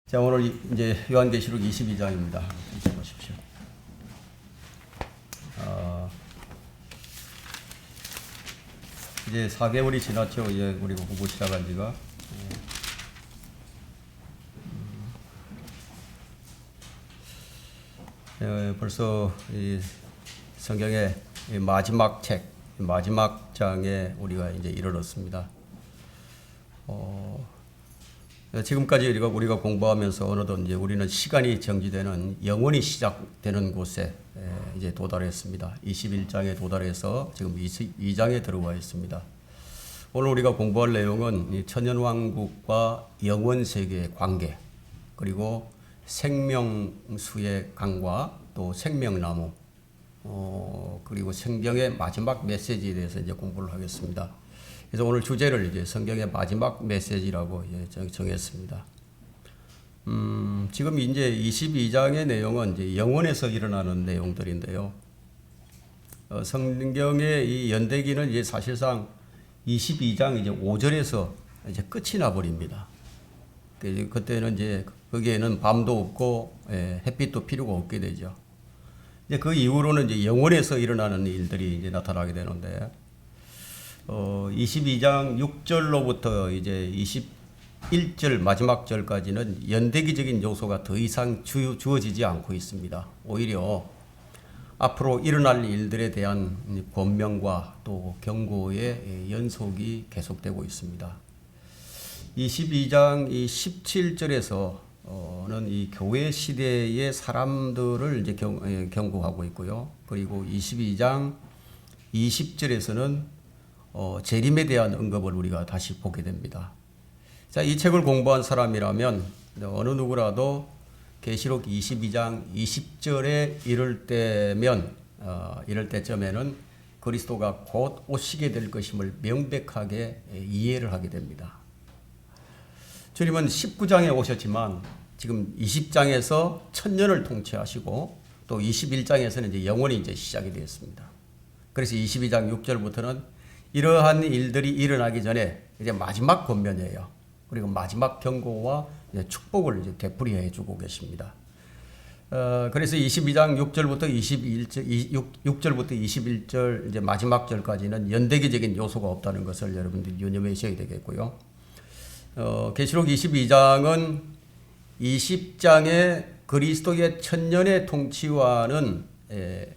자, 오늘 이제 요한계시록 22장입니다. 보십시오. 이제 4개월이 지났죠. 이제 우리가 공부 시작한 지가. 벌써 이 성경의 마지막 책, 마지막 장에 우리가 이제 이르렀습니다. 지금까지 우리가 공부하면서 어느덧 이제 우리는 시간이 정지되는 영원히 시작되는 곳에 이제 도달했습니다. 21장에 도달해서 지금 22장에 들어와 있습니다. 오늘 우리가 공부할 내용은 천년왕국과 영원 세계의 관계, 그리고 생명수의 강과 또 생명나무, 그리고 성경의 마지막 메시지에 대해서 이제 공부를 하겠습니다. 그래서 오늘 주제를 이제 성경의 마지막 메시지라고 정했습니다. 지금 이제 22장의 내용은 이제 영원에서 일어나는 내용들인데요. 성경의 이 연대기는 이제 사실상 22장 이제 5절에서 이제 끝이 나버립니다. 그때는 이제 거기에는 밤도 없고 햇빛도 필요가 없게 되죠. 이제 그 이후로는 이제 영원에서 일어나는 일들이 이제 나타나게 되는데. 22장 6절로부터 이제 21절 마지막 절까지는 연대기적인 요소가 더 이상 주어지지 않고 있습니다. 오히려 앞으로 일어날 일들에 대한 권면과 또 경고의 연속이 계속되고 있습니다. 22장 17절에서는 이 교회 시대의 사람들을 이제 경고하고 있고요. 그리고 22장 20절에서는 재림에 대한 언급을 우리가 다시 보게 됩니다. 자, 이 책을 공부한 사람이라면 어느 누구라도 계시록 22장 20절에 이를 때쯤에는 그리스도가 곧 오시게 될 것임을 명백하게 이해를 하게 됩니다. 주님은 19장에 오셨지만 지금 20장에서 천년을 통치하시고 또 21장에서는 이제 영원히 이제 시작이 되었습니다. 그래서 22장 6절부터는 이러한 일들이 일어나기 전에 이제 마지막 권면이에요. 그리고 마지막 경고와 이제 축복을 이제 되풀이해 주고 계십니다. 그래서 22장 6절부터 6절부터 21절 이제 마지막 절까지는 연대기적인 요소가 없다는 것을 여러분들이 유념하셔야 되겠고요. 계시록 22장은 20장의 그리스도의 천년의 통치와는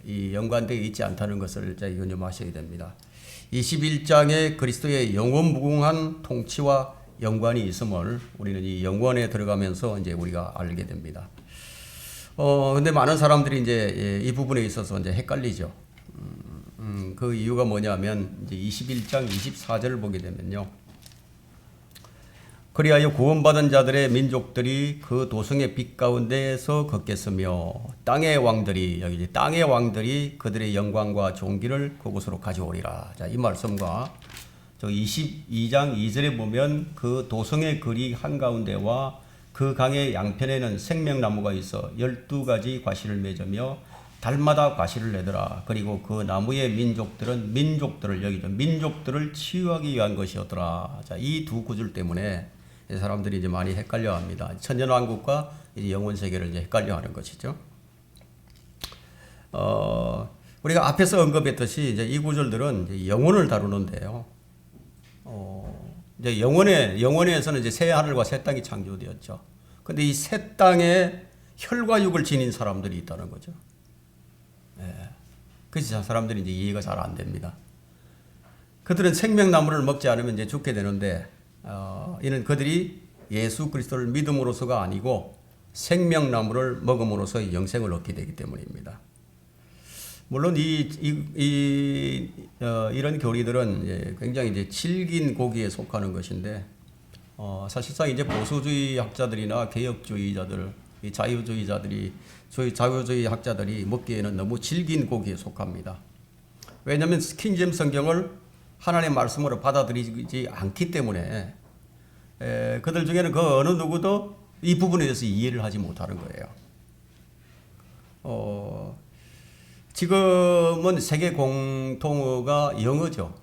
이 연관되어 있지 않다는 것을 유념하셔야 됩니다. 21장에 그리스도의 영원무궁한 통치와 연관이 있음을 우리는 이 영원에 들어가면서 이제 우리가 알게 됩니다. 근데 많은 사람들이 이제 이 부분에 있어서 이제 헷갈리죠. 그 이유가 뭐냐면 이제 21장 24절을 보게 되면요. 그리하여 구원받은 자들의 민족들이 그 도성의 빛 가운데에서 걷겠으며 땅의 왕들이 그들의 영광과 존귀를 그곳으로 가져오리라. 자, 이 말씀과 저 22장 2절에 보면 그 도성의 거리 한가운데와 그 강의 양편에는 생명나무가 있어 12가지 과실을 맺으며 달마다 과실을 내더라. 그리고 그 나무의 민족들은 민족들을 치유하기 위한 것이었더라. 자, 이 두 구절 때문에 사람들이 이제 많이 헷갈려 합니다. 천년왕국과 이제 영원 세계를 이제 헷갈려 하는 것이죠. 우리가 앞에서 언급했듯이 이제 이 구절들은 이제 영혼을 다루는데요. 이제 영원에서는 이제 새 하늘과 새 땅이 창조되었죠. 근데 이 새 땅에 혈과 육을 지닌 사람들이 있다는 거죠. 그래서 사람들이 이제 이해가 잘 안 됩니다. 그들은 생명나무를 먹지 않으면 이제 죽게 되는데, 이는 그들이 예수 그리스도를 믿음으로서가 아니고 생명나무를 먹음으로써 영생을 얻게 되기 때문입니다. 물론 이런 교리들은 굉장히 이제 질긴 고기에 속하는 것인데, 사실상 이제 보수주의 학자들이나 개혁주의자들, 자유주의 학자들이 먹기에는 너무 질긴 고기에 속합니다. 왜냐하면 킹제임스 성경을 하나님의 말씀으로 받아들이지 않기 때문에 그들 중에는 그 어느 누구도 이 부분에 대해서 이해를 하지 못하는 거예요. 지금은 세계 공통어가 영어죠.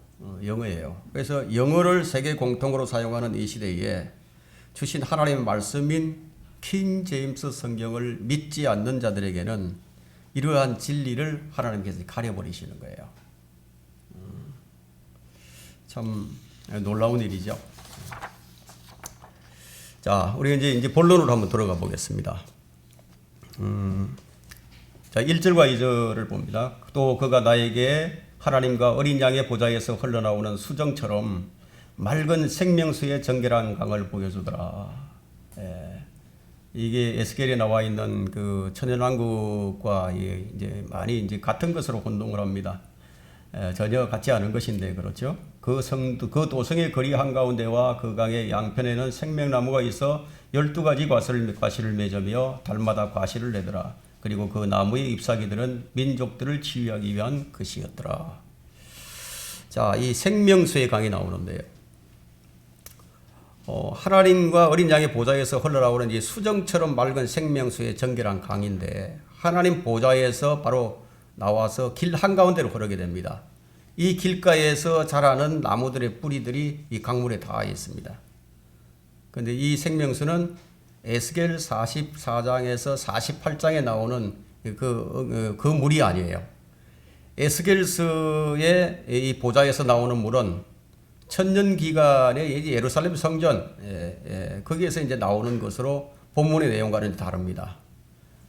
영어예요. 그래서 영어를 세계 공통어로 사용하는 이 시대에 주신 하나님의 말씀인 킹 제임스 성경을 믿지 않는 자들에게는 이러한 진리를 하나님께서 가려버리시는 거예요. 참 놀라운 일이죠. 자, 우리 이제 본론으로 한번 들어가 보겠습니다. 자, 1절과 2절을 봅니다. 또 그가 나에게 하나님과 어린 양의 보좌에서 흘러나오는 수정처럼 맑은 생명수의 정결한 강을 보여주더라. 이게 에스겔에 나와 있는 그 천연왕국과 이제 많이 이제 같은 것으로 혼동을 합니다. 전혀 같지 않은 것인데 그렇죠. 그 도성의 거리 한가운데와 그 강의 양편에는 생명나무가 있어 12가지 과실을 맺으며 달마다 과실을 내더라. 그리고 그 나무의 잎사귀들은 민족들을 치유하기 위한 것이었더라. 자, 이 생명수의 강이 나오는데요. 하나님과 어린 양의 보좌에서 흘러나오는 이 수정처럼 맑은 생명수의 정결한 강인데 하나님 보좌에서 바로 나와서 길 한가운데로 흐르게 됩니다. 이 길가에서 자라는 나무들의 뿌리들이 이 강물에 닿아 있습니다. 그런데 이 생명수는 에스겔 44장에서 48장에 나오는 그 물이 아니에요. 에스겔서의 이 보좌에서 나오는 물은 천년 기간의 예루살렘 성전 거기에서 이제 나오는 것으로 본문의 내용과는 다릅니다.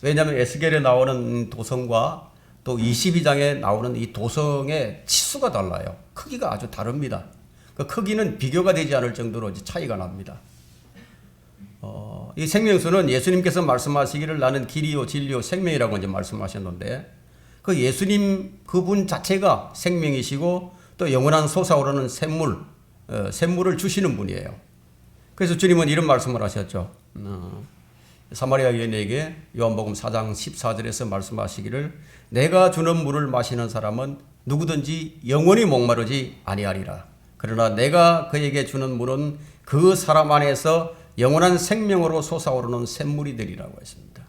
왜냐하면 에스겔에 나오는 도성과 또 22장에 나오는 이 도성의 치수가 달라요. 크기가 아주 다릅니다. 그 크기는 비교가 되지 않을 정도로 이제 차이가 납니다. 이 생명수는 예수님께서 말씀하시기를 나는 길이요 진리요 생명이라고 이제 말씀하셨는데 그 예수님 그분 자체가 생명이시고 또 영원한 솟아오르는 샘물을 주시는 분이에요. 그래서 주님은 이런 말씀을 하셨죠. 사마리아 여인에게 요한복음 4장 14절에서 말씀하시기를 내가 주는 물을 마시는 사람은 누구든지 영원히 목마르지 아니하리라. 그러나 내가 그에게 주는 물은 그 사람 안에서 영원한 생명으로 솟아오르는 샘물이 되리라고 했습니다.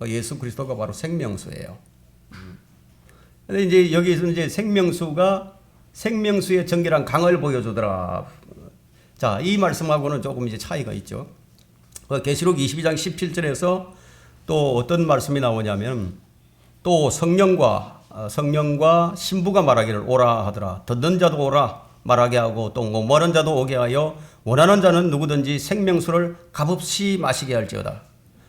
예수 그리스도가 바로 생명수예요. 근데 이제 여기서 이제 생명수의 정결한 강을 보여주더라. 자, 이 말씀하고는 조금 이제 차이가 있죠. 계시록 22장 17절에서 또 어떤 말씀이 나오냐면 또 성령과 신부가 말하기를 오라 하더라. 듣는 자도 오라 말하게 하고 또 목마른 자도 오게 하여 원하는 자는 누구든지 생명수를 값없이 마시게 할지어다.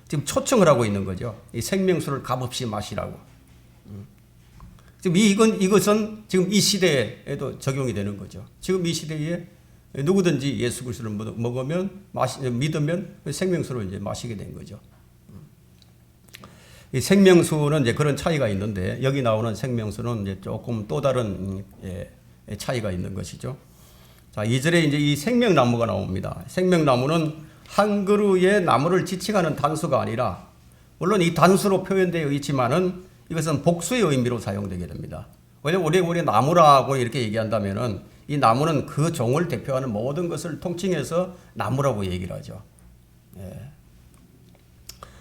지금 초청을 하고 있는 거죠. 이 생명수를 값없이 마시라고. 지금 이것은 지금 이 시대에도 적용이 되는 거죠. 지금 이 시대에 누구든지 예수 그리스도를 믿으면 생명수를 이제 마시게 된 거죠. 이 생명수는 이제 그런 차이가 있는데 여기 나오는 생명수는 이제 조금 또 다른 차이가 있는 것이죠. 자, 2절에 이제 이 생명나무가 나옵니다. 생명나무는 한 그루의 나무를 지칭하는 단수가 아니라 물론 이 단수로 표현되어 있지만은 이것은 복수의 의미로 사용되게 됩니다. 왜냐하면 우리 나무라고 이렇게 얘기한다면은 이 나무는 그 종을 대표하는 모든 것을 통칭해서 나무라고 얘기를 하죠.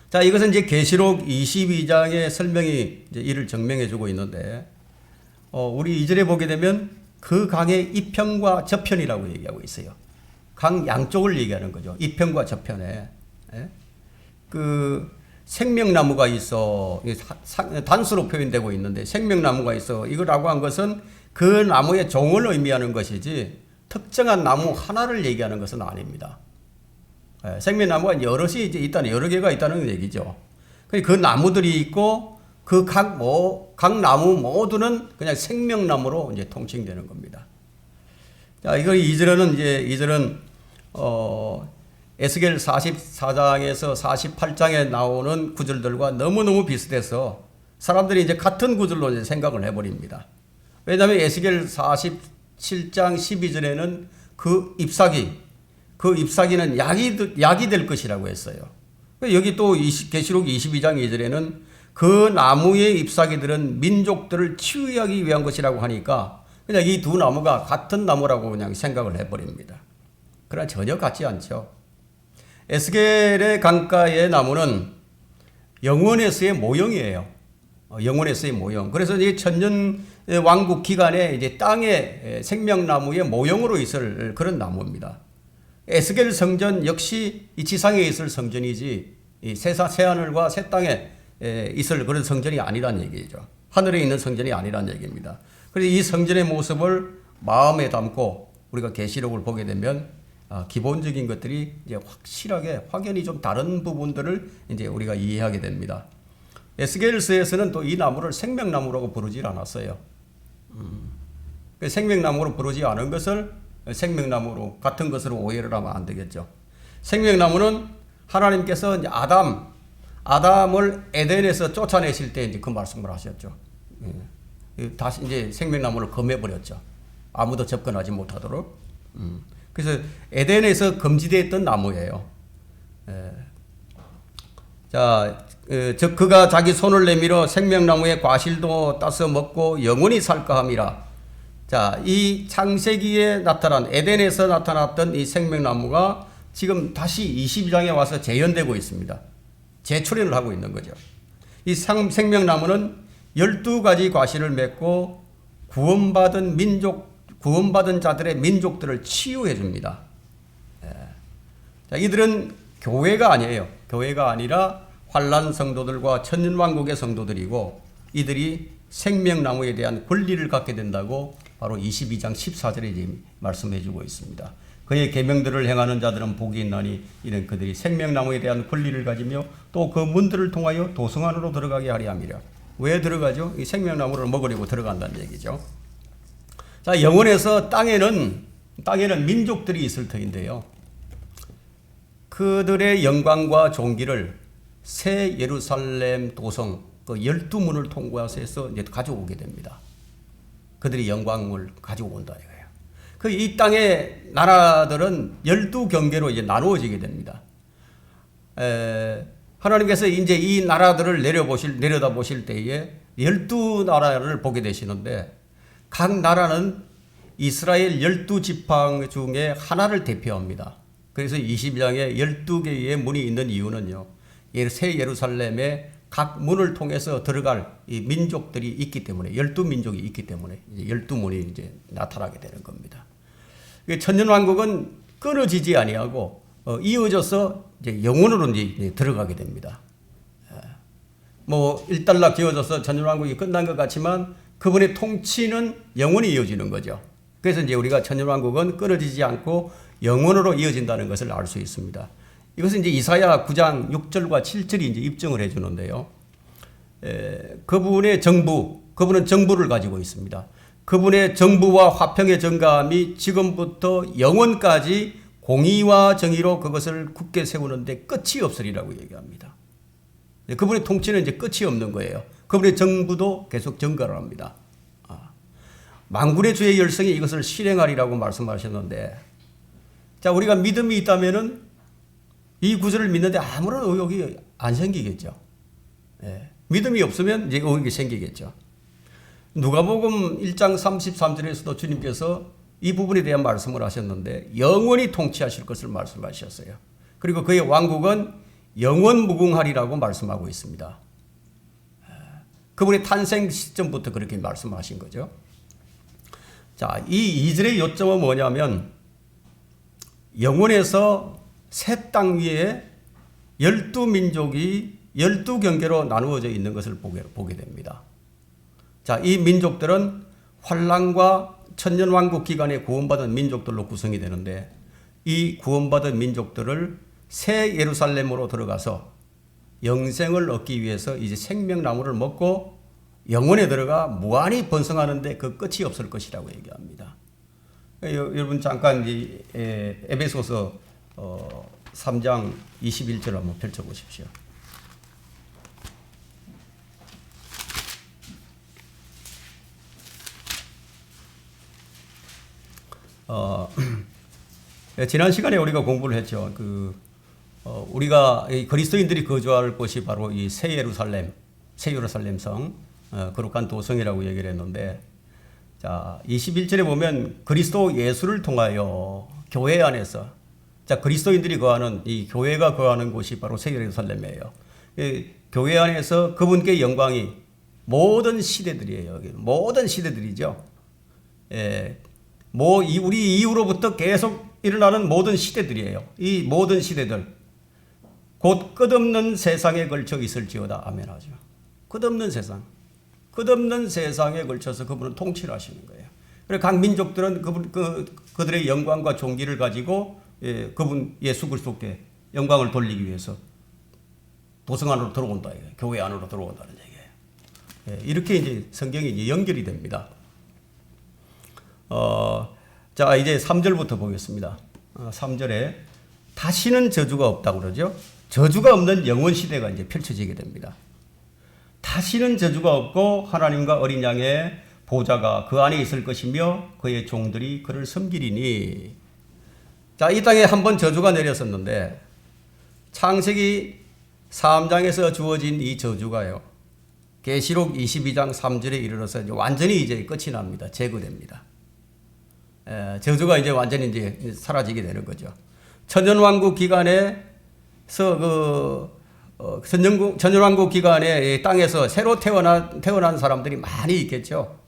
자, 이것은 이제 계시록 22장의 설명이 이제 이를 증명해주고 있는데, 우리 2절에 보게 되면 그 강의 이편과 저편이라고 얘기하고 있어요. 강 양쪽을 얘기하는 거죠. 이편과 저편에. 그 생명나무가 있어. 단수로 표현되고 있는데 생명나무가 있어. 이거라고 한 것은 그 나무의 종을 의미하는 것이지 특정한 나무 하나를 얘기하는 것은 아닙니다. 생명나무가 여럿이 이제 여러 개가 있다는 얘기죠. 그 나무들이 있고 그 각 나무 모두는 그냥 생명나무로 이제 통칭되는 겁니다. 자, 이거 2절은 에스겔 44장에서 48장에 나오는 구절들과 너무너무 비슷해서 사람들이 이제 같은 구절로 이제 생각을 해버립니다. 왜냐하면 에스겔 47장 12절에는 그 잎사귀는 약이 될 것이라고 했어요. 여기 또 계시록 22장 2절에는 그 나무의 잎사귀들은 민족들을 치유하기 위한 것이라고 하니까 그냥 이 두 나무가 같은 나무라고 그냥 생각을 해버립니다. 그러나 전혀 같지 않죠. 에스겔의 강가의 나무는 영원에서의 모형이에요. 영원에서의 모형. 그래서 이 천년 왕국 기간에 이제 땅의 생명나무의 모형으로 있을 그런 나무입니다. 에스겔 성전 역시 이 지상에 있을 성전이지 이 새하늘과 새 땅에 있을 그런 성전이 아니란 얘기죠. 하늘에 있는 성전이 아니란 얘기입니다. 그래서 이 성전의 모습을 마음에 담고 우리가 계시록을 보게 되면 기본적인 것들이 이제 확실하게 확연히 좀 다른 부분들을 이제 우리가 이해하게 됩니다. 에스겔서에서는 또 이 나무를 생명나무라고 부르질 않았어요. 생명나무로 부르지 않은 것을 생명나무로 같은 것으로 오해를 하면 안 되겠죠. 생명나무는 하나님께서 이제 아담을 에덴에서 쫓아내실 때 이제 그 말씀을 하셨죠. 다시 이제 생명나무를 검해버렸죠. 아무도 접근하지 못하도록. 그래서 에덴에서 금지되어 있던 나무예요. 자, 그가 자기 손을 내밀어 생명나무의 과실도 따서 먹고 영원히 살까 함이라. 자, 이 창세기에 나타난 에덴에서 나타났던 이 생명나무가 지금 다시 22장에 와서 재현되고 있습니다. 재출현을 하고 있는 거죠. 이 생명나무는 12가지 과실을 맺고 구원받은 자들의 민족들을 치유해 줍니다. 자, 이들은 교회가 아니에요. 교회가 아니라 환난 성도들과 천년왕국의 성도들이고 이들이 생명나무에 대한 권리를 갖게 된다고 바로 22장 14절에 지금 말씀해 주고 있습니다. 그의 계명들을 행하는 자들은 복이 있나니 이는 그들이 생명나무에 대한 권리를 가지며 또 그 문들을 통하여 도성 안으로 들어가게 하리 함이라. 왜 들어가죠? 이 생명나무를 먹으려고 들어간다는 얘기죠. 자, 영원에서 땅에는 민족들이 있을 터인데요. 그들의 영광과 존귀를 새 예루살렘 도성 그 12문을 통과해서 이제 가져오게 됩니다. 그들이 영광을 가지고 온다 이거예요. 그 이 땅의 나라들은 12경계로 이제 나누어지게 됩니다. 하나님께서 이제 이 나라들을 내려다 보실 때에 12나라를 보게 되시는데 각 나라는 이스라엘 12지팡 중에 하나를 대표합니다. 그래서 22장에 12개의 문이 있는 이유는요. 새 예루살렘의 각 문을 통해서 들어갈 이 민족들이 있기 때문에 12민족이 있기 때문에 이제 12문이 이제 나타나게 되는 겁니다. 천년왕국은 끊어지지 아니하고 이어져서 이제 영원으로 이제 들어가게 됩니다. 뭐 일단락 지어져서 천년왕국이 끝난 것 같지만 그분의 통치는 영원히 이어지는 거죠. 그래서 이제 우리가 천년왕국은 끊어지지 않고 영원으로 이어진다는 것을 알 수 있습니다. 이것은 이제 이사야 9장 6절과 7절이 이제 입증을 해주는데요. 그분은 정부를 가지고 있습니다. 그분의 정부와 화평의 정감이 지금부터 영원까지 공의와 정의로 그것을 굳게 세우는데 끝이 없으리라고 얘기합니다. 그분의 통치는 이제 끝이 없는 거예요. 그분의 정부도 계속 증가를 합니다. 만군의 주의 열성이 이것을 실행하리라고 말씀하셨는데, 자, 우리가 믿음이 있다면은 이 구절을 믿는데 아무런 의혹이 안 생기겠죠. 믿음이 없으면 이제 의혹이 생기겠죠. 누가복음 1장 33절에서도 주님께서 이 부분에 대한 말씀을 하셨는데 영원히 통치하실 것을 말씀하셨어요. 그리고 그의 왕국은 영원 무궁하리라고 말씀하고 있습니다. 그분의 탄생 시점부터 그렇게 말씀하신 거죠. 자, 이 2절의 요점은 뭐냐면 영원에서 새 땅 위에 12민족이 12경계로 나누어져 있는 것을 보게 됩니다. 자, 이 민족들은 환난과 천년왕국 기간에 구원받은 민족들로 구성이 되는데 이 구원받은 민족들을 새 예루살렘으로 들어가서 영생을 얻기 위해서 이제 생명나무를 먹고 영원에 들어가 무한히 번성하는데 그 끝이 없을 것이라고 얘기합니다. 여러분 잠깐 이 에베소서 3장 21절 한번 펼쳐보십시오. 지난 시간에 우리가 공부를 했죠. 우리가 그리스도인들이 거주할 곳이 바로 이 새 예루살렘 성, 거룩한 도성이라고 얘기를 했는데, 자, 21절에 보면 그리스도 예수를 통하여 교회 안에서, 자, 그리스도인들이 거하는 이 교회가 거하는 곳이 바로 새 예루살렘이에요. 교회 안에서 그분께 영광이 모든 시대들이에요. 모든 시대들이죠. 우리 이후로부터 계속 일어나는 모든 시대들이에요. 이 모든 시대들 곧 끝없는 세상에 걸쳐 있을지어다. 아멘 하죠. 끝없는 세상. 끝없는 세상에 걸쳐서 그분은 통치를 하시는 거예요. 그래서 각 민족들은 그들의 영광과 존귀를 가지고 그분 예수 그리스도께 영광을 돌리기 위해서 도성 안으로 들어온다. 교회 안으로 들어온다는 얘기예요. 이렇게 이제 성경이 이제 연결이 됩니다. 자, 이제 3절부터 보겠습니다. 3절에 다시는 저주가 없다고 그러죠. 저주가 없는 영원 시대가 이제 펼쳐지게 됩니다. 다시는 저주가 없고 하나님과 어린 양의 보좌가 그 안에 있을 것이며 그의 종들이 그를 섬기리니. 자, 이 땅에 한번 저주가 내렸었는데 창세기 3장에서 주어진 이 저주가요. 계시록 22장 3절에 이르러서 완전히 이제 끝이 납니다. 제거됩니다. 저주가 이제 완전히 이제 사라지게 되는 거죠. 천년왕국 기간에서 천년왕국 기간에 땅에서 새로 태어난 사람들이 많이 있겠죠.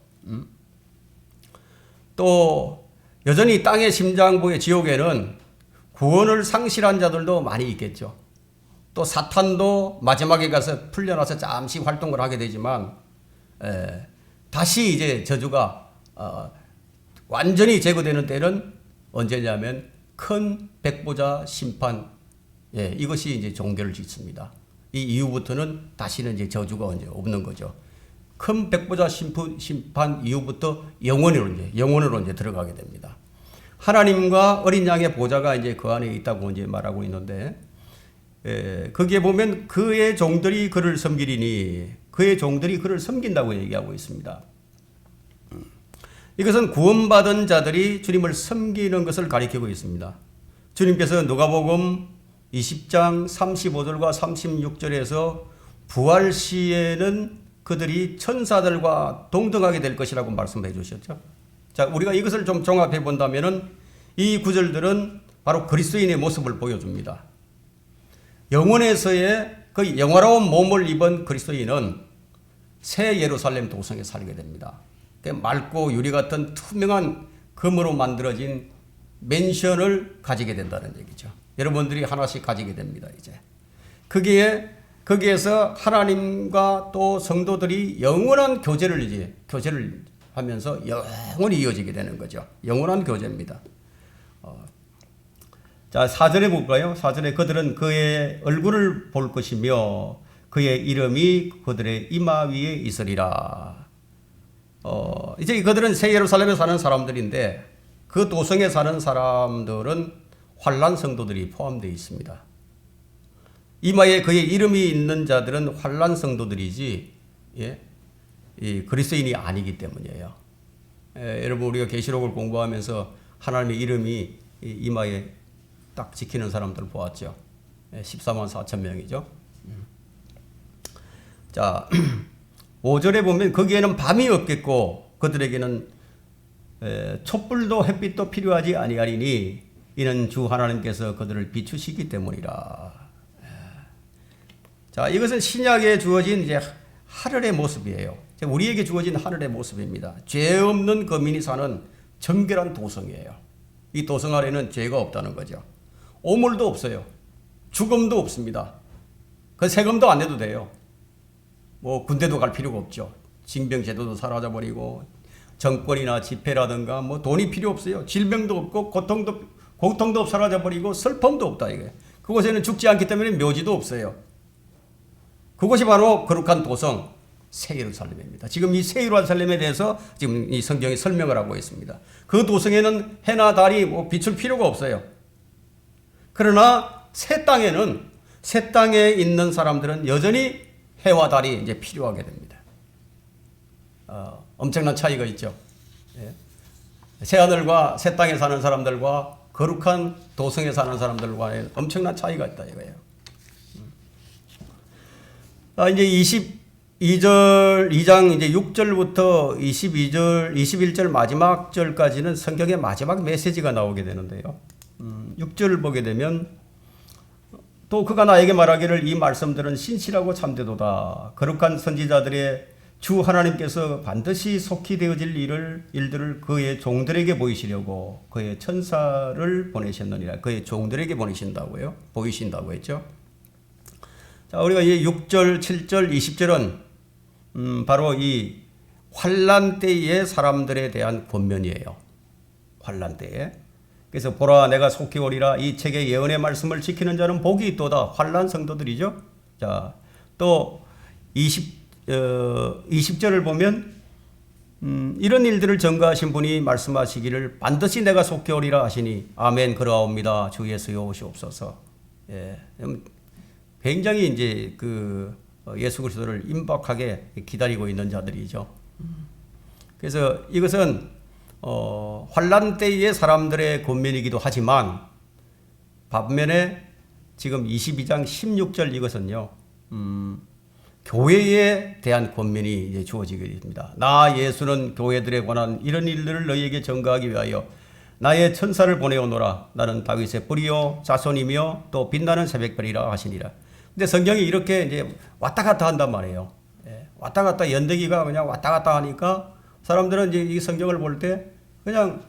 또 여전히 땅의 심장부의 지옥에는 구원을 상실한 자들도 많이 있겠죠. 또 사탄도 마지막에 가서 풀려나서 잠시 활동을 하게 되지만 다시 이제 저주가 완전히 제거되는 때는 언제냐면 큰 백보자 심판, 이것이 이제 종결을 짓습니다. 이 이후부터는 다시는 이제 저주가 이제 없는 거죠. 큰 백보자 심판 이후부터 영원으로 이제 들어가게 됩니다. 하나님과 어린 양의 보좌가 이제 그 안에 있다고 이제 말하고 있는데, 거기에 보면 그의 종들이 그를 섬기리니, 그의 종들이 그를 섬긴다고 얘기하고 있습니다. 이것은 구원받은 자들이 주님을 섬기는 것을 가리키고 있습니다. 주님께서 누가복음 20장 35절과 36절에서 부활 시에는 그들이 천사들과 동등하게 될 것이라고 말씀해 주셨죠. 자, 우리가 이것을 좀 종합해 본다면은 이 구절들은 바로 그리스도인의 모습을 보여줍니다. 영원에서의 그 영화로운 몸을 입은 그리스도인은 새 예루살렘 도성에 살게 됩니다. 맑고 유리 같은 투명한 금으로 만들어진 맨션을 가지게 된다는 얘기죠. 여러분들이 하나씩 가지게 됩니다. 이제 거기에서 하나님과 또 성도들이 영원한 교제를 하면서 영원히 이어지게 되는 거죠. 영원한 교제입니다. 자, 4절에 볼까요? 4절에 그들은 그의 얼굴을 볼 것이며 그의 이름이 그들의 이마 위에 있으리라. 이제 그들은 새 예루살렘에 사는 사람들인데 그 도성에 사는 사람들은 환난 성도들이 포함되어 있습니다. 이마에 그의 이름이 있는 자들은 환난 성도들이지, 이 그리스도인이 아니기 때문이에요. 여러분, 우리가 계시록을 공부하면서 하나님의 이름이 이마에 딱 지키는 사람들 보았죠. 14만 4천 명이죠. 자, 5절에 보면 거기에는 밤이 없겠고 그들에게는 촛불도 햇빛도 필요하지 아니하리니 이는 주 하나님께서 그들을 비추시기 때문이라. 자, 이것은 신약에 주어진 이제 하늘의 모습이에요. 우리에게 주어진 하늘의 모습입니다. 죄 없는 거민이 사는 정결한 도성이에요. 이 도성 안에는 죄가 없다는 거죠. 오물도 없어요. 죽음도 없습니다. 그 세금도 안 내도 돼요. 뭐 군대도 갈 필요가 없죠. 징병제도도 사라져버리고 정권이나 집회라든가 뭐 돈이 필요 없어요. 질병도 없고 고통도 사라져버리고 슬픔도 없다 이게. 그곳에는 죽지 않기 때문에 묘지도 없어요. 그것이 바로 거룩한 도성 새 예루살렘입니다. 지금 이 새 예루살렘에 대해서 지금 이 성경이 설명을 하고 있습니다. 그 도성에는 해나 달이 뭐 비출 필요가 없어요. 그러나 새 땅에 있는 사람들은 여전히 해와 달이 이제 필요하게 됩니다. 엄청난 차이가 있죠. 새 하늘과 새 땅에 사는 사람들과 거룩한 도성에 사는 사람들과의 엄청난 차이가 있다 이거예요. 이제 2장 이제 6절부터 21절 마지막 절까지는 성경의 마지막 메시지가 나오게 되는데요. 6절을 보게 되면 또 그가 나에게 말하기를 이 말씀들은 신실하고 참되도다. 거룩한 선지자들의 주 하나님께서 반드시 속히 되어질 일들을 그의 종들에게 보이시려고 그의 천사를 보내셨느니라. 그의 종들에게 보이신다고 했죠. 자, 우리가 이 6절, 7절, 20절은 바로 이 환난 때의 사람들에 대한 권면이에요. 환난 때에. 그래서 보라 내가 속히 오리라. 이 책의 예언의 말씀을 지키는 자는 복이 있도다. 환난 성도들이죠. 자, 또 20절을 보면 이런 일들을 전가하신 분이 말씀하시기를 반드시 내가 속히 오리라 하시니 아멘 그러하옵니다. 주 예수여 오시옵소서. 예, 굉장히 이제 그 예수 그리스도를 임박하게 기다리고 있는 자들이죠. 그래서 이것은 환난 때의 사람들의 권면이기도 하지만 반면에 지금 22장 16절 이것은요. 교회에 대한 권면이 이제 주어지게 됩니다. 나 예수는 교회들에 관한 이런 일들을 너희에게 전가하기 위하여 나의 천사를 보내오노라. 나는 다윗의 뿌리요 자손이며 또 빛나는 새벽별이라 하시니라. 근데 성경이 이렇게 이제 왔다 갔다 한단 말이에요. 예, 왔다 갔다 연대기가 그냥 왔다 갔다 하니까 사람들은 이제 이 성경을 볼 때 그냥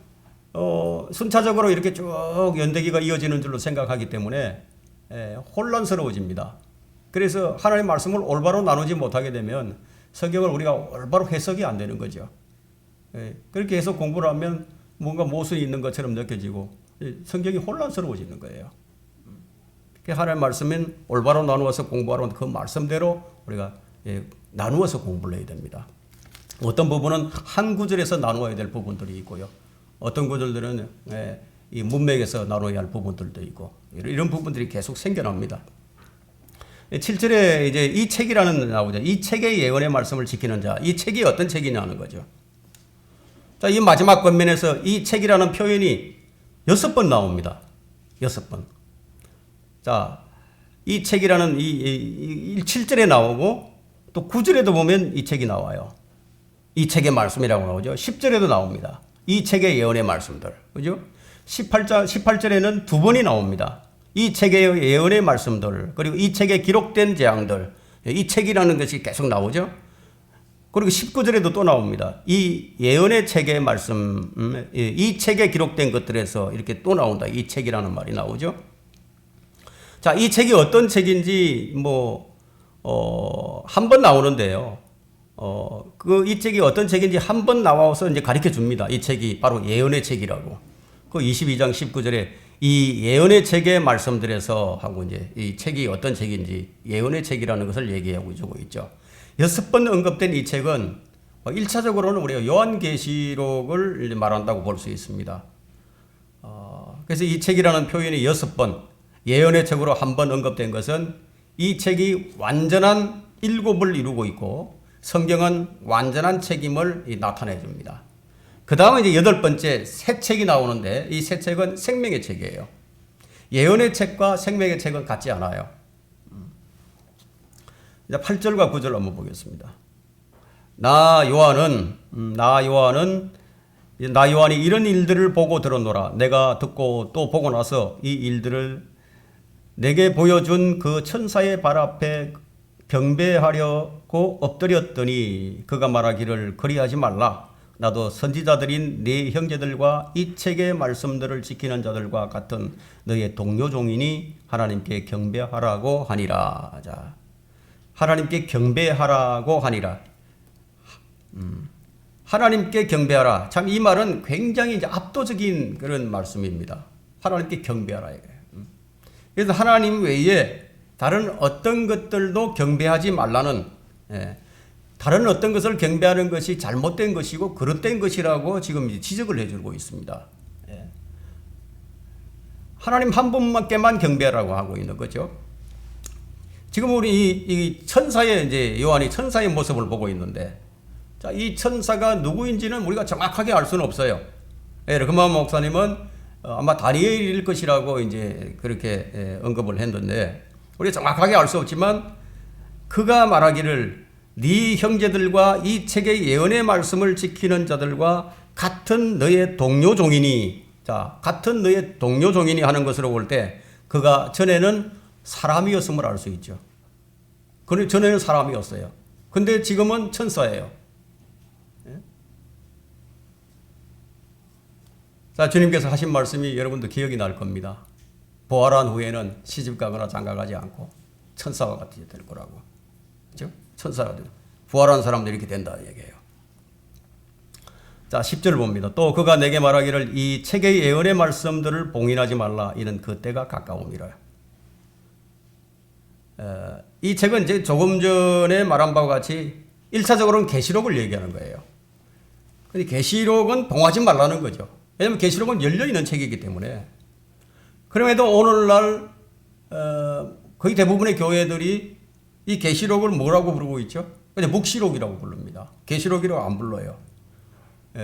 순차적으로 이렇게 쭉 연대기가 이어지는 줄로 생각하기 때문에 혼란스러워집니다. 그래서 하나님의 말씀을 올바로 나누지 못하게 되면 성경을 우리가 올바로 해석이 안 되는 거죠. 그렇게 해서 공부를 하면 뭔가 모순이 있는 것처럼 느껴지고 성경이 혼란스러워지는 거예요. 하나님의 말씀은 올바로 나누어서 공부하러 그 말씀대로 우리가 나누어서 공부를 해야 됩니다. 어떤 부분은 한 구절에서 나누어야 될 부분들이 있고요. 어떤 구절들은 이 문맥에서 나눠야 할 부분들도 있고 이런 부분들이 계속 생겨납니다. 7절에 이제 이 책이라는 나오죠. 이 책의 예언의 말씀을 지키는 자. 이 책이 어떤 책이냐는 거죠. 자, 이 마지막 권면에서 이 책이라는 표현이 6번 나옵니다. 6번. 자, 이 책이라는 이 7절에 나오고 또 9절에도 보면 이 책이 나와요. 이 책의 말씀이라고 나오죠. 10절에도 나옵니다. 이 책의 예언의 말씀들. 그죠? 18절에는 두 번이 나옵니다. 이 책의 예언의 말씀들, 그리고 이 책에 기록된 재앙들, 이 책이라는 것이 계속 나오죠. 그리고 19절에도 또 나옵니다. 이 예언의 책의 말씀, 이 책에 기록된 것들에서 이렇게 또 나온다. 이 책이라는 말이 나오죠. 자, 이 책이 어떤 책인지 한 번 나오는데요. 이 책이 어떤 책인지 한 번 나와서 이제 가르쳐 줍니다. 이 책이 바로 예언의 책이라고. 그 22장 19절에 이 예언의 책의 말씀들에서 하고 이제 이 책이 어떤 책인지 예언의 책이라는 것을 얘기하고 주고 있죠. 6번 언급된 이 책은 1차적으로는 우리가 요한계시록을 말한다고 볼 수 있습니다. 그래서 이 책이라는 표현이 6번 예언의 책으로 한 번 언급된 것은 이 책이 완전한 7을 이루고 있고 성경은 완전한 책임을 나타내 줍니다. 그 다음에 이제 8번째 새 책이 나오는데 이 새 책은 생명의 책이에요. 예언의 책과 생명의 책은 같지 않아요. 이제 8절과 9절 한번 보겠습니다. 나 요한이 이런 일들을 보고 들었노라. 내가 듣고 또 보고 나서 이 일들을 내게 보여준 그 천사의 발 앞에 경배하려고 엎드렸더니 그가 말하기를 그리하지 말라. 나도 선지자들인 네 형제들과 이 책의 말씀들을 지키는 자들과 같은 너의 동료 종이니 하나님께 경배하라고 하니라. 자, 하나님께 경배하라고 하니라. 하나님께 경배하라. 참 이 말은 굉장히 이제 압도적인 그런 말씀입니다. 하나님께 경배하라. 그래서 하나님 외에 다른 어떤 것들도 경배하지 말라는, 다른 어떤 것을 경배하는 것이 잘못된 것이고 그릇된 것이라고 지금 지적을 해주고 있습니다. 하나님 한 분만께만 경배하라고 하고 있는 거죠. 지금 우리 이 천사의 이제 요한이 천사의 모습을 보고 있는데, 자, 이 천사가 누구인지는 우리가 정확하게 알 수는 없어요. 르그만 목사님은 아마 다니엘일 것이라고 이제 그렇게 언급을 했는데, 우리가 정확하게 알 수 없지만 그가 말하기를 네 형제들과 이 책의 예언의 말씀을 지키는 자들과 같은 너의 동료 종이니, 자, 같은 너의 동료 종이니 하는 것으로 볼 때 그가 전에는 사람이었음을 알 수 있죠. 그는 전에는 사람이었어요. 근데 지금은 천사예요. 예? 자, 주님께서 하신 말씀이 여러분도 기억이 날 겁니다. 부활한 후에는 시집가거나 장가가지 않고 천사와 같이 될 거라고. 그죠? 천사가 돼. 부활한 사람들이 이렇게 된다 얘기예요. 자, 10절 봅니다. 또 그가 내게 말하기를 이 책의 예언의 말씀들을 봉인하지 말라. 이는 그 때가 가까움이라. 이 책은 이제 조금 전에 말한 바와 같이 1차적으로는 계시록을 얘기하는 거예요. 근데 계시록은 봉하지 말라는 거죠. 왜냐하면 계시록은 열려있는 책이기 때문에. 그럼에도 오늘날 거의 대부분의 교회들이 이 계시록을 뭐라고 부르고 있죠? 그냥 묵시록이라고 부릅니다. 계시록이라고 안 불러요.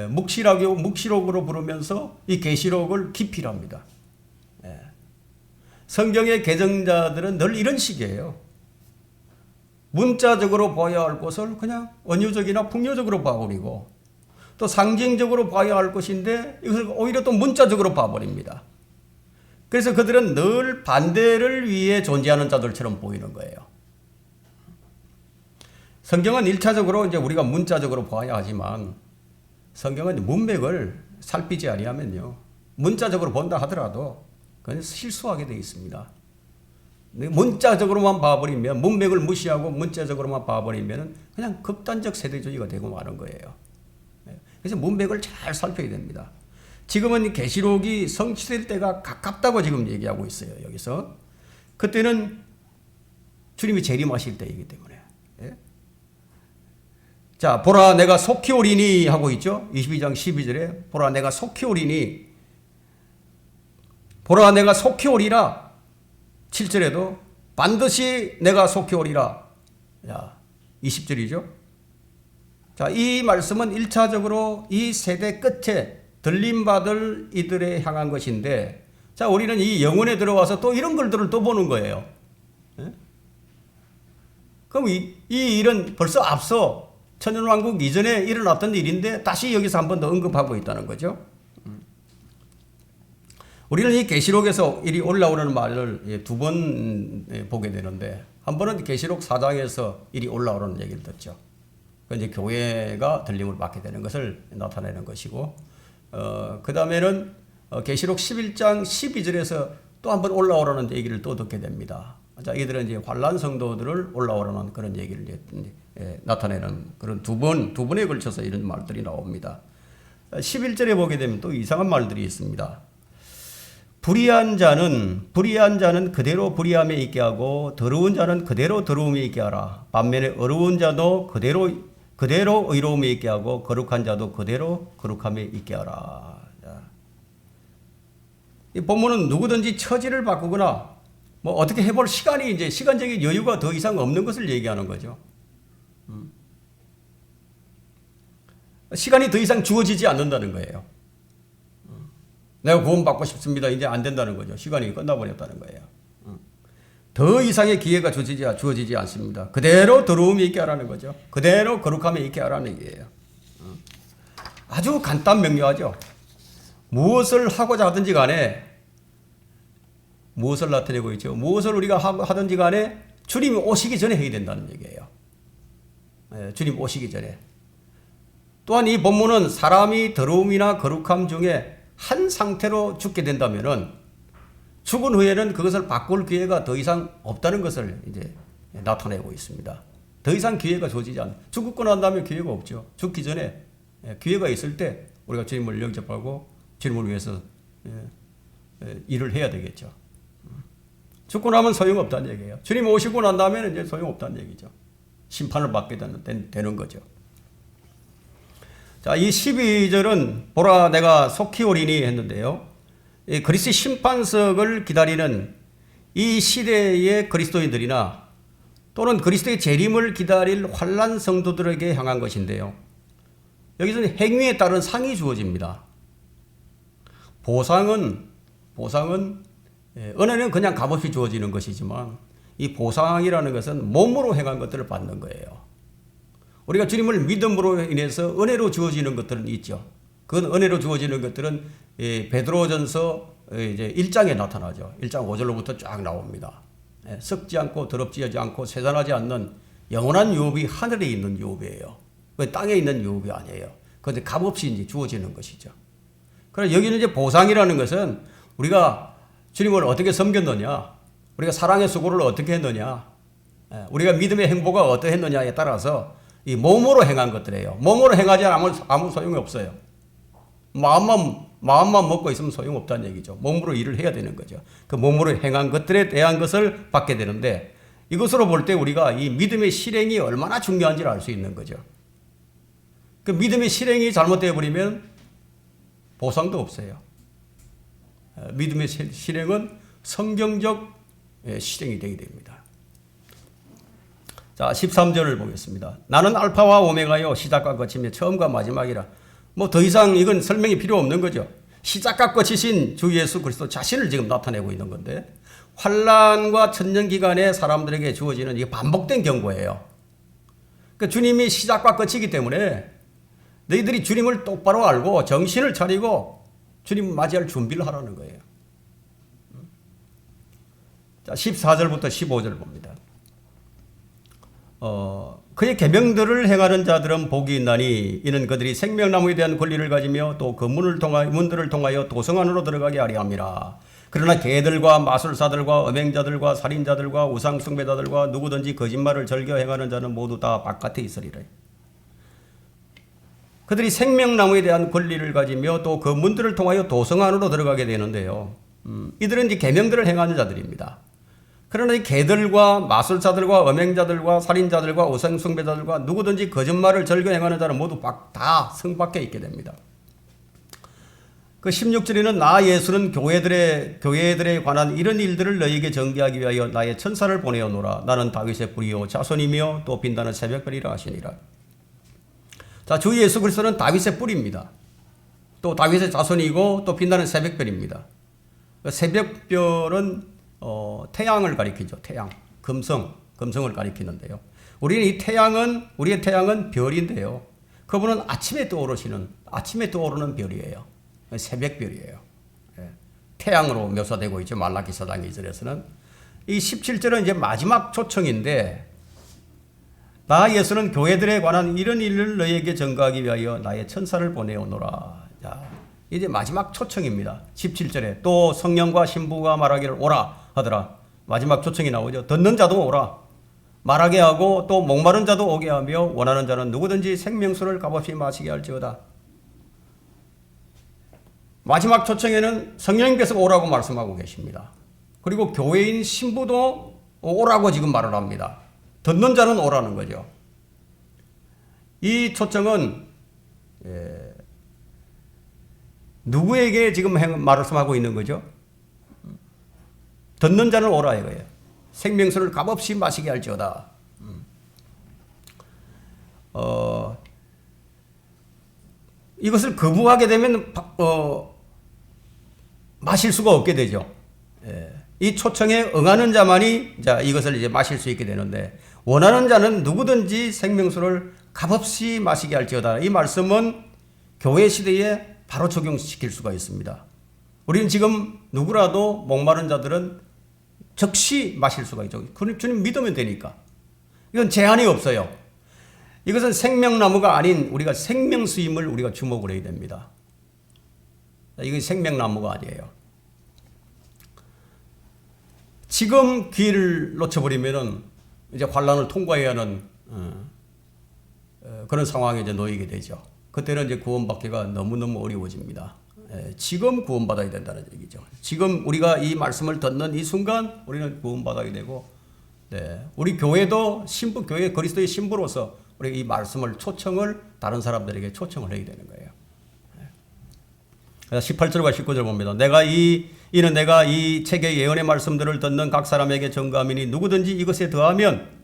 묵시록으로 부르면서 이 계시록을 기필합니다. 성경의 개정자들은 늘 이런 식이에요. 문자적으로 봐야 할 것을 그냥 언유적이나 풍요적으로 봐버리고 또 상징적으로 봐야 할 것인데 이것을 오히려 또 문자적으로 봐버립니다. 그래서 그들은 늘 반대를 위해 존재하는 자들처럼 보이는 거예요. 성경은 1차적으로 이제 우리가 문자적으로 봐야 하지만 성경은 문맥을 살피지 아니하면요. 문자적으로 본다 하더라도 그건 실수하게 되어 있습니다. 문자적으로만 봐버리면 문맥을 무시하고 문자적으로만 봐버리면 그냥 극단적 세대주의가 되고 마는 거예요. 그래서 문맥을 잘 살펴야 됩니다. 지금은 계시록이 성취될 때가 가깝다고 지금 얘기하고 있어요. 여기서. 그때는 주님이 재림하실 때이기 때문에. 자, 보라 내가 속히 오리니 하고 있죠. 22장 12절에 보라 내가 속히 오리니 보라 내가 속히 오리라. 7절에도 반드시 내가 속히 오리라. 자, 20절이죠. 자, 이 말씀은 1차적으로 이 세대 끝에 들림받을 이들에 향한 것인데 자, 우리는 이 영혼에 들어와서 또 이런 글들을 또 보는 거예요. 그럼 이 일은 벌써 앞서 천년왕국 이전에 일어났던 일인데 다시 여기서 한 번 더 언급하고 있다는 거죠. 우리는 이 계시록에서 이리 올라오는 말을 두 번 보게 되는데 한 번은 계시록 4장에서 이리 올라오는 얘기를 듣죠. 그 이제 교회가 들림을 받게 되는 것을 나타내는 것이고, 그 다음에는 계시록 11장 12절에서 또 한 번 올라오라는 얘기를 또 듣게 됩니다. 자, 이들은 이제 환란 성도들을 올라오라는 그런 얘기를 이제 나타내는 그런 두 번에 걸쳐서 이런 말들이 나옵니다. 11절에 보게 되면 또 이상한 말들이 있습니다. 불의한 자는 그대로 불의함에 있게 하고 더러운 자는 그대로 더러움에 있게 하라. 반면에 어려운 자도 그대로 의로움에 있게 하고 거룩한 자도 그대로 거룩함에 있게 하라. 이 본문은 누구든지 처지를 바꾸거나 뭐 어떻게 해볼 시간이 이제 시간적인 여유가 더 이상 없는 것을 얘기하는 거죠. 시간이 더 이상 주어지지 않는다는 거예요. 내가 구원받고 싶습니다. 이제 안 된다는 거죠. 시간이 끝나버렸다는 거예요. 더 이상의 기회가 주어지지 않습니다. 그대로 더러움이 있게 하라는 거죠. 그대로 거룩함이 있게 하라는 얘기예요. 아주 간단 명료하죠. 무엇을 하고자 하든지 간에 무엇을 나타내고 있죠. 무엇을 우리가 하든지 간에 주님이 오시기 전에 해야 된다는 얘기예요. 주님 오시기 전에. 또한 이 본문은 사람이 더러움이나 거룩함 중에 한 상태로 죽게 된다면은 죽은 후에는 그것을 바꿀 기회가 더 이상 없다는 것을 이제 나타내고 있습니다. 더 이상 기회가 주어지지 않. 죽고 난 다음에 기회가 없죠. 죽기 전에 기회가 있을 때 우리가 주님을 영접하고 주님을 위해서 일을 해야 되겠죠. 죽고 나면 소용없다는 얘기예요. 주님 오시고 난 다음에는 이제 소용없다는 얘기죠. 심판을 받게 되는 거죠. 자, 이 12절은 보라 내가 속히 오리니 했는데요. 이 그리스도의 심판석을 기다리는 이 시대의 그리스도인들이나 또는 그리스도의 재림을 기다릴 환난 성도들에게 향한 것인데요. 여기서는 행위에 따른 상이 주어집니다. 보상은 은혜는 그냥 값없이 주어지는 것이지만 이 보상이라는 것은 몸으로 행한 것들을 받는 거예요. 우리가 주님을 믿음으로 인해서 은혜로 주어지는 것들은 있죠. 그 은혜로 주어지는 것들은 베드로전서 이제 1장에 나타나죠. 1장 5절로부터 쫙 나옵니다. 썩지 않고 더럽지 않고 세잔하지 않는 영원한 유업이 하늘에 있는 유업이에요. 땅에 있는 유업이 아니에요. 그런데 값없이 이제 주어지는 것이죠. 그래서 여기는 이제 보상이라는 것은 우리가 주님을 어떻게 섬겼느냐, 우리가 사랑의 수고를 어떻게 했느냐, 우리가 믿음의 행보가 어떠했느냐에 따라서 이 몸으로 행한 것들이에요. 몸으로 행하지 않으면 아무 소용이 없어요. 마음만 먹고 있으면 소용없다는 얘기죠. 몸으로 일을 해야 되는 거죠. 그 몸으로 행한 것들에 대한 것을 받게 되는데, 이것으로 볼 때 우리가 이 믿음의 실행이 얼마나 중요한지를 알 수 있는 거죠. 그 믿음의 실행이 잘못되어 버리면 보상도 없어요. 믿음의 실행은 성경적 실행이 되게 됩니다. 자, 13절을 보겠습니다. 나는 알파와 오메가요, 시작과 끝이며 처음과 마지막이라. 뭐 더 이상 이건 설명이 필요 없는 거죠. 시작과 끝이신 주 예수 그리스도 자신을 지금 나타내고 있는 건데, 환란과 천년기간에 사람들에게 주어지는 이게 반복된 경고예요. 그러니까 주님이 시작과 끝이기 때문에 너희들이 주님을 똑바로 알고 정신을 차리고 주님 맞이할 준비를 하라는 거예요. 자, 14절부터 15절 봅니다. 그의 계명들을 행하는 자들은 복이 있나니 이는 그들이 생명나무에 대한 권리를 가지며 또 그 문들을 통하여 도성 안으로 들어가게 하려 함이라. 그러나 개들과 마술사들과 음행자들과 살인자들과 우상숭배자들과 누구든지 거짓말을 즐겨 행하는 자는 모두 다 바깥에 있으리라. 그들이 생명나무에 대한 권리를 가지며 또 그 문들을 통하여 도성 안으로 들어가게 되는데요. 이들은 이제 계명들을 행하는 자들입니다. 그러나 이 개들과 마술사들과 음행자들과 살인자들과 우상숭배자들과 누구든지 거짓말을 즐겨 행하는 자는 모두 다 성 밖에 있게 됩니다. 그 16절에는 나 예수는 교회들에 관한 이런 일들을 너희에게 전개하기 위하여 나의 천사를 보내어노라. 나는 다윗의 뿌리요 자손이며 또 빛나는 새벽별이라 하시니라. 자, 주 예수 그리스도는 다윗의 뿌리입니다. 또 다윗의 자손이고 또 빛나는 새벽별입니다. 새벽별은 태양을 가리키죠. 태양, 금성을 가리키는데요. 우리의 태양은 별인데요. 그분은 아침에 떠오르는 별이에요. 새벽별이에요. 태양으로 묘사되고 있죠. 말라기 4장 2절에서는. 이 17절은 이제 마지막 초청인데, 나 예수는 교회들에 관한 이런 일을 너희에게 전가하기 위하여 나의 천사를 보내오노라. 자, 이제 마지막 초청입니다. 17절에 또 성령과 신부가 말하기를 오라 하더라. 마지막 초청이 나오죠. 듣는 자도 오라. 말하게 하고 또 목마른 자도 오게 하며 원하는 자는 누구든지 생명수를 값없이 마시게 할지어다. 마지막 초청에는 성령님께서 오라고 말씀하고 계십니다. 그리고 교회인 신부도 오라고 지금 말을 합니다. 듣는 자는 오라는 거죠. 이 초청은 누구에게 지금 말씀하고 있는 거죠? 듣는 자는 오라 이거예요. 생명수를 값없이 마시게 할지어다. 이것을 거부하게 되면 마실 수가 없게 되죠. 이 초청에 응하는 자만이 이것을 이제 마실 수 있게 되는데, 원하는 자는 누구든지 생명수를 값없이 마시게 할지어다. 이 말씀은 교회 시대에 바로 적용시킬 수가 있습니다. 우리는 지금 누구라도 목마른 자들은 즉시 마실 수가 있죠. 주님 믿으면 되니까. 이건 제한이 없어요. 이것은 생명나무가 아닌 우리가 생명수임을 우리가 주목을 해야 됩니다. 이건 생명나무가 아니에요. 지금 기회를 놓쳐버리면은 이제 환란을 통과해야 하는 그런 상황에 이제 놓이게 되죠. 그때는 이제 구원받기가 너무너무 어려워집니다. 지금 구원받아야 된다는 얘기죠. 지금 우리가 이 말씀을 듣는 이 순간 우리는 구원받아야 되고, 우리 교회도 교회 그리스도의 신부로서 우리 이 말씀을 다른 사람들에게 초청을 해야 되는 거예요. 18절과 19절 봅니다. 이는 내가 이 책의 예언의 말씀들을 듣는 각 사람에게 전가하미니 누구든지 이것에 더하면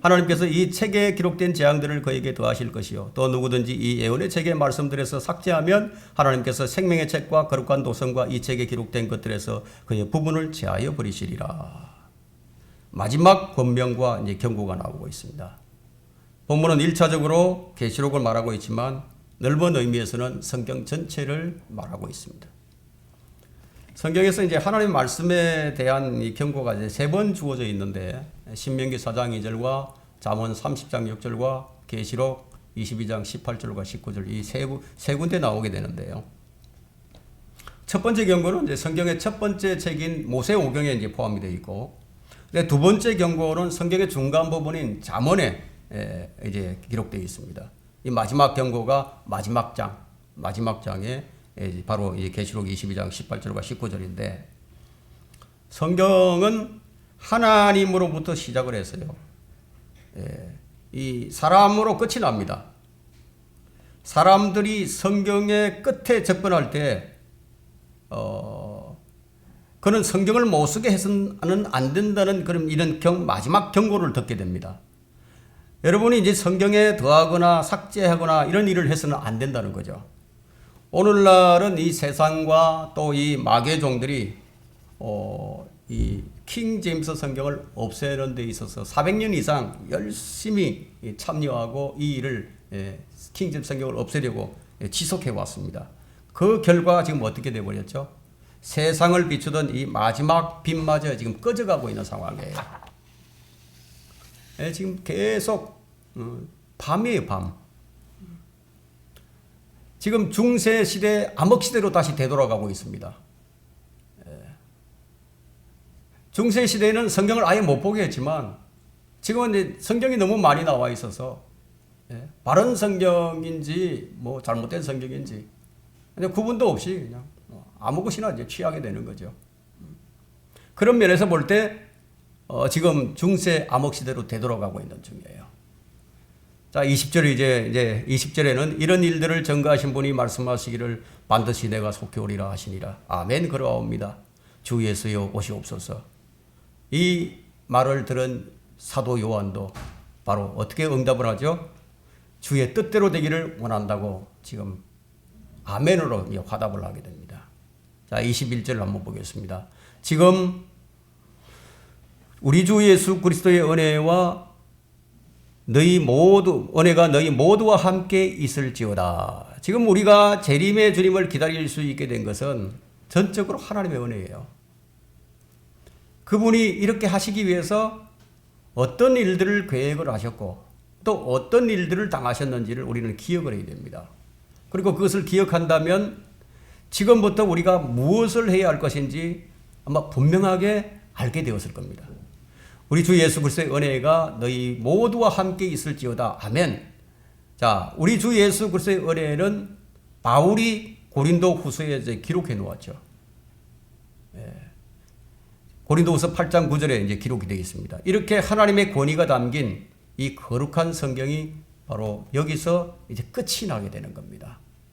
하나님께서 이 책에 기록된 재앙들을 그에게 더하실 것이요. 또 누구든지 이 예언의 책의 말씀들에서 삭제하면 하나님께서 생명의 책과 거룩한 도성과 이 책에 기록된 것들에서 그의 부분을 제하여 버리시리라. 마지막 권명과 이제 경고가 나오고 있습니다. 본문은 1차적으로 계시록을 말하고 있지만 넓은 의미에서는 성경 전체를 말하고 있습니다. 성경에서 이제 하나님 말씀에 대한 이 경고가 이제 3번 주어져 있는데, 신명기 4장 2절과 잠언 30장 6절과 계시록 22장 18절과 19절 이 세 군데 나오게 되는데요. 첫 번째 경고는 이제 성경의 첫 번째 책인 모세오경에 이제 포함이 되어 있고, 근데 두 번째 경고는 성경의 중간 부분인 잠언에 이제 기록되어 있습니다. 이 마지막 경고가 마지막 장에 바로 이 계시록 22장 18절과 19절인데, 성경은 하나님으로부터 시작을 했어요. 이 사람으로 끝이 납니다. 사람들이 성경의 끝에 접근할 때 그는 성경을 못 쓰게 해서는 안 된다는 그런 이런 마지막 경고를 듣게 됩니다. 여러분이 이제 성경에 더하거나 삭제하거나 이런 일을 해서는 안 된다는 거죠. 오늘날은 이 세상과 또 이 마귀종들이 이 킹 제임스 성경을 없애는 데 있어서 400년 이상 열심히 참여하고 이 일을 킹 제임스 성경을 없애려고 지속해 왔습니다. 그 결과가 지금 어떻게 되어버렸죠? 세상을 비추던 이 마지막 빛마저 지금 꺼져가고 있는 상황이에요. 지금 계속 밤이에요, 밤. 지금 중세 시대, 암흑 시대로 다시 되돌아가고 있습니다. 중세 시대에는 성경을 아예 못 보게 했지만 지금은 이제 성경이 너무 많이 나와 있어서 바른 성경인지 뭐 잘못된 성경인지 그냥 구분도 없이 그냥 아무 것이나 이제 취하게 되는 거죠. 그런 면에서 볼 때 지금 중세 암흑 시대로 되돌아가고 있는 중이에요. 자, 20절 이제 20절에는 이런 일들을 전가하신 분이 말씀하시기를 반드시 내가 속히 오리라 하시니라. 아멘. 그러옵니다. 주 예수여 오시옵소서. 이 말을 들은 사도 요한도 바로 어떻게 응답을 하죠? 주의 뜻대로 되기를 원한다고 지금 아멘으로 화답을 하게 됩니다. 자, 21절 한번 보겠습니다. 지금 우리 주 예수 그리스도의 은혜가 너희 모두와 함께 있을지어다. 지금 우리가 재림의 주님을 기다릴 수 있게 된 것은 전적으로 하나님의 은혜예요. 그분이 이렇게 하시기 위해서 어떤 일들을 계획을 하셨고 또 어떤 일들을 당하셨는지를 우리는 기억을 해야 됩니다. 그리고 그것을 기억한다면 지금부터 우리가 무엇을 해야 할 것인지 아마 분명하게 알게 되었을 겁니다. 우리 주 예수 그리스도의 은혜가 너희 모두와 함께 있을지어다. 아멘. 자, 우리 주 예수 그리스도의 은혜는 바울이 고린도 후서에 이제 기록해 놓았죠. 고린도후서 8장 9절에 이제 기록이 되어 있습니다. 이렇게 하나님의 권위가 담긴 이 거룩한 성경이 바로 여기서 이제 끝이 나게 되는 겁니다.